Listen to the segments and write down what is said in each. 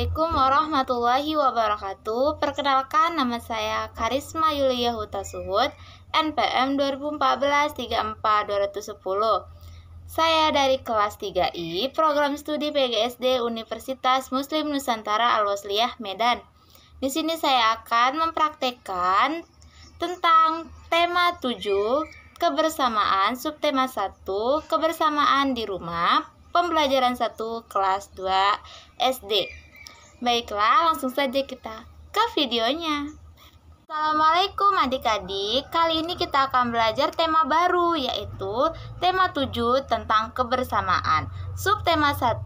Assalamualaikum warahmatullahi wabarakatuh. Perkenalkan, nama saya Karisma Yulia Huta Suhud, NPM 2014-34-210. Saya dari kelas 3I, Program Studi PGSD Universitas Muslim Nusantara Al-Wasliyah, Medan. Di sini saya akan mempraktekkan tentang tema 7, kebersamaan, subtema 1, kebersamaan di rumah, pembelajaran 1 kelas 2 SD. Baiklah, langsung saja kita ke videonya. Assalamualaikum adik-adik. Kali ini kita akan belajar tema baru, yaitu tema 7 tentang kebersamaan. Subtema 1,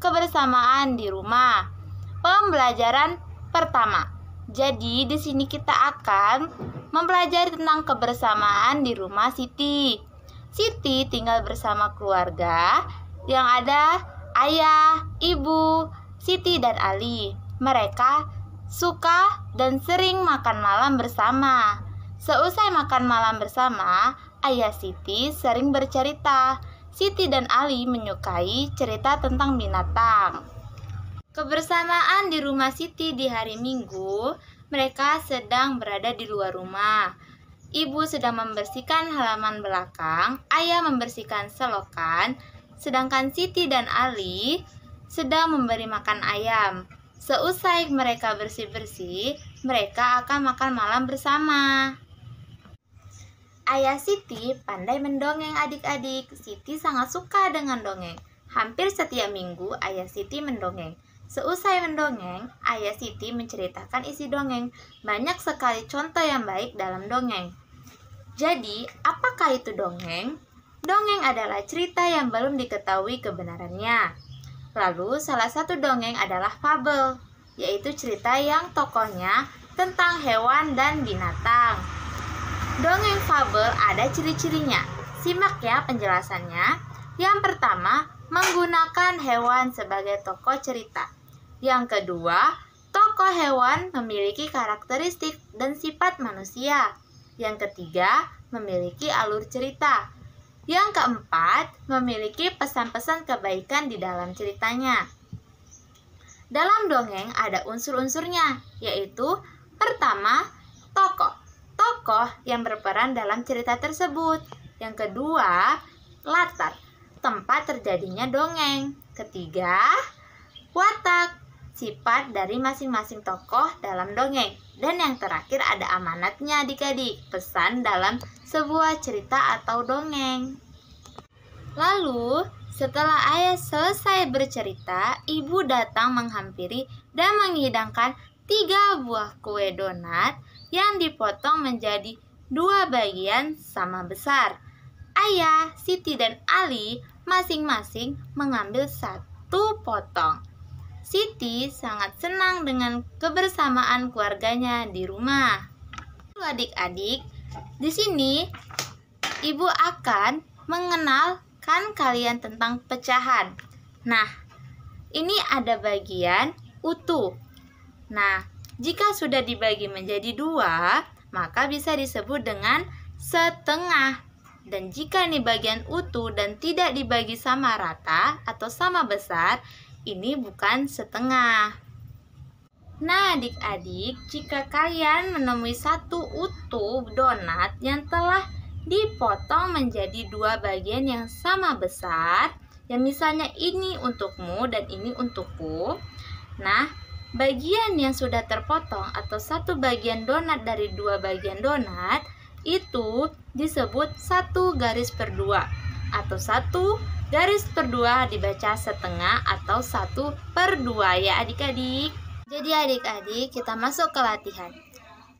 kebersamaan di rumah. Pembelajaran pertama. Jadi di sini kita akan mempelajari tentang kebersamaan di rumah Siti. Siti tinggal bersama keluarga yang ada ayah, ibu, Siti dan Ali. Mereka suka dan sering makan malam bersama. Seusai makan malam bersama, ayah Siti sering bercerita. Siti dan Ali menyukai cerita tentang binatang. Kebersamaan di rumah Siti di hari Minggu, mereka sedang berada di luar rumah. Ibu sedang membersihkan halaman belakang, ayah membersihkan selokan, sedangkan Siti dan Ali sedang memberi makan ayam. Seusai mereka bersih-bersih, mereka akan makan malam bersama. Ayah Siti pandai mendongeng adik-adik. Siti sangat suka dengan dongeng. Hampir setiap minggu ayah Siti mendongeng. Seusai mendongeng, ayah Siti menceritakan isi dongeng. Banyak sekali contoh yang baik dalam dongeng. Jadi, apakah itu dongeng? Dongeng adalah cerita yang belum diketahui kebenarannya. Lalu, salah satu dongeng adalah fabel, yaitu cerita yang tokohnya tentang hewan dan binatang. Dongeng fabel ada ciri-cirinya. Simak ya penjelasannya. Yang pertama, menggunakan hewan sebagai tokoh cerita. Yang kedua, tokoh hewan memiliki karakteristik dan sifat manusia. Yang ketiga, memiliki alur cerita. Yang keempat, memiliki pesan-pesan kebaikan di dalam ceritanya. Dalam dongeng ada unsur-unsurnya, yaitu pertama, tokoh. Tokoh yang berperan dalam cerita tersebut. Yang kedua, latar, tempat terjadinya dongeng. Ketiga, watak, sifat dari masing-masing tokoh dalam dongeng. Dan yang terakhir ada amanatnya adik-adik, pesan dalam sebuah cerita atau dongeng. Lalu, setelah ayah selesai bercerita, ibu datang menghampiri dan menghidangkan 3 buah kue donat yang dipotong menjadi 2 bagian sama besar. Ayah, Siti, dan Ali masing-masing mengambil 1 potong. Siti sangat senang dengan kebersamaan keluarganya di rumah. Adik-adik, di sini ibu akan mengenalkan kalian tentang pecahan. Nah, ini ada bagian utuh. Nah, jika sudah dibagi menjadi 2, maka bisa disebut dengan setengah. Dan jika ini bagian utuh dan tidak dibagi sama rata atau sama besar, ini bukan setengah. Nah, adik-adik, jika kalian menemui 1 utuh donat yang telah dipotong menjadi 2 bagian yang sama besar, yang misalnya ini untukmu dan ini untukku. Nah, bagian yang sudah terpotong atau 1 bagian donat dari 2 bagian donat itu disebut 1 garis per 2 atau 1 garis per 2 dibaca setengah atau 1 per 2 ya adik-adik. Jadi adik-adik, kita masuk ke latihan.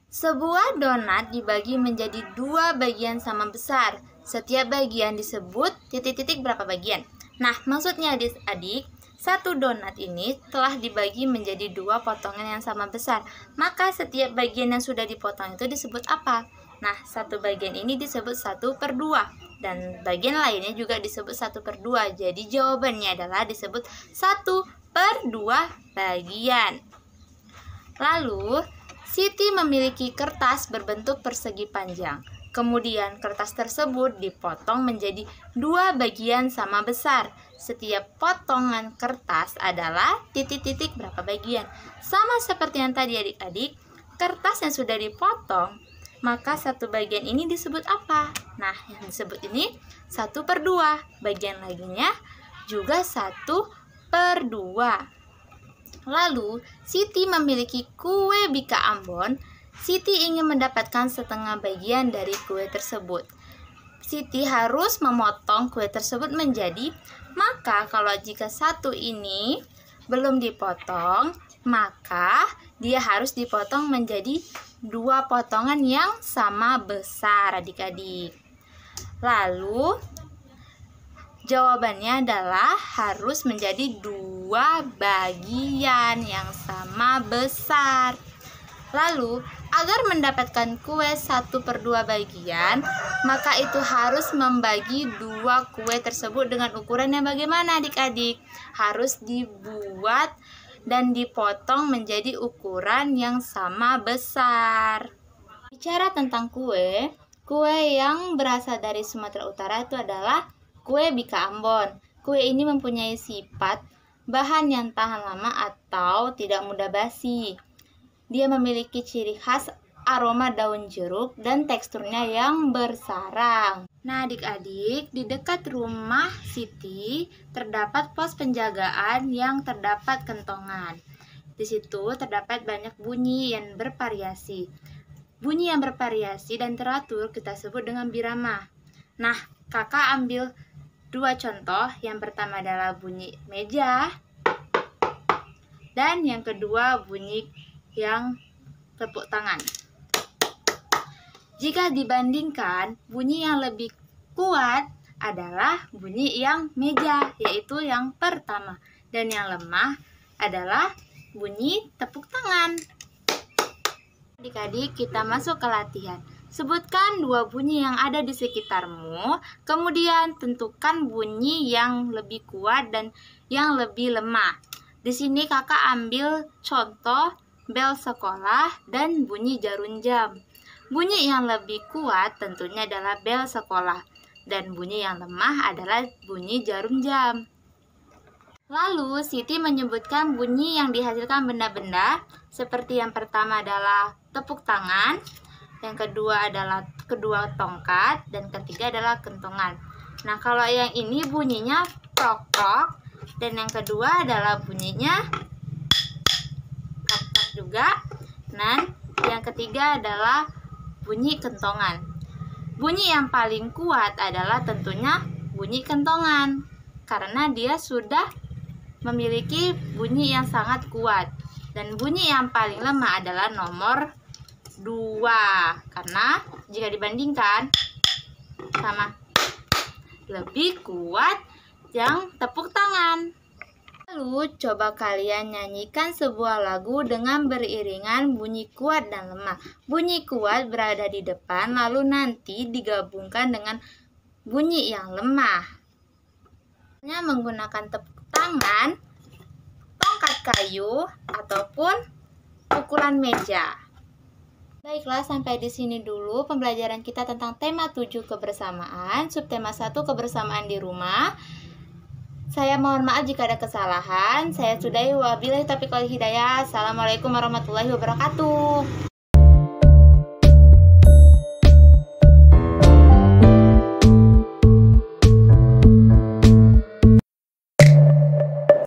Sebuah donat dibagi menjadi 2 bagian sama besar. Setiap bagian disebut titik-titik berapa bagian. Nah, maksudnya adik-adik, 1 donat ini telah dibagi menjadi 2 potongan yang sama besar. Maka setiap bagian yang sudah dipotong itu disebut apa? Nah, 1 bagian ini disebut 1 per 2. Dan bagian lainnya juga disebut 1 per 2. Jadi jawabannya adalah disebut 1 per 2 bagian. Lalu, Siti memiliki kertas berbentuk persegi panjang. Kemudian kertas tersebut dipotong menjadi 2 bagian sama besar. Setiap potongan kertas adalah titik-titik berapa bagian. Sama seperti yang tadi adik-adik, kertas yang sudah dipotong, maka satu bagian ini disebut apa? Nah, yang disebut ini 1/2. Bagian lainnya juga 1/2. Lalu, Siti memiliki kue Bika Ambon. Siti ingin mendapatkan setengah bagian dari kue tersebut. Siti harus memotong kue tersebut menjadi, maka kalau jika satu ini belum dipotong, maka dia harus dipotong menjadi 2 potongan yang sama besar, adik-adik. Lalu, jawabannya adalah harus menjadi 2 bagian yang sama besar. Lalu, agar mendapatkan kue 1/2 bagian, maka itu harus membagi 2 kue tersebut dengan ukuran yang bagaimana, adik-adik? Harus dibuat dan dipotong menjadi ukuran yang sama besar. Bicara tentang kue yang berasal dari Sumatera Utara itu adalah kue Bika Ambon. Kue ini mempunyai sifat bahan yang tahan lama atau tidak mudah basi. Dia memiliki ciri khas aroma daun jeruk dan teksturnya yang bersarang. Nah, adik-adik, di dekat rumah Siti terdapat pos penjagaan yang terdapat kentongan. Di situ terdapat banyak bunyi yang bervariasi. Bunyi yang bervariasi dan teratur kita sebut dengan birama. Nah, kakak ambil 2 contoh. Yang pertama adalah bunyi meja, dan yang kedua bunyi yang tepuk tangan. Jika dibandingkan, bunyi yang lebih kuat adalah bunyi yang meja, yaitu yang pertama. Dan yang lemah adalah bunyi tepuk tangan. Adik-adik, kita masuk ke latihan. Sebutkan 2 bunyi yang ada di sekitarmu, kemudian tentukan bunyi yang lebih kuat dan yang lebih lemah. Di sini kakak ambil contoh bel sekolah dan bunyi jarum jam. Bunyi yang lebih kuat tentunya adalah bel sekolah, dan bunyi yang lemah adalah bunyi jarum jam. Lalu Siti menyebutkan bunyi yang dihasilkan benda-benda, seperti yang pertama adalah tepuk tangan, yang kedua adalah kedua tongkat, dan ketiga adalah kentongan. Nah, kalau yang ini bunyinya prok-prok, dan yang kedua adalah bunyinya prok-prok juga, dan yang ketiga adalah bunyi kentongan. Bunyi yang paling kuat adalah tentunya bunyi kentongan, karena dia sudah memiliki bunyi yang sangat kuat. Dan bunyi yang paling lemah adalah nomor 2, karena jika dibandingkan sama lebih kuat yang tepuk tangan. Lalu coba kalian nyanyikan sebuah lagu dengan beriringan bunyi kuat dan lemah. Bunyi kuat berada di depan, lalu nanti digabungkan dengan bunyi yang lemah. Menggunakan tepuk tangan, tongkat kayu, ataupun pukulan meja. Baiklah, sampai di sini dulu pembelajaran kita tentang tema 7 kebersamaan, subtema 1 kebersamaan di rumah. Saya mohon maaf jika ada kesalahan. Saya sudahi, wabillahi taufiq wal hidayah. Assalamualaikum warahmatullahi wabarakatuh.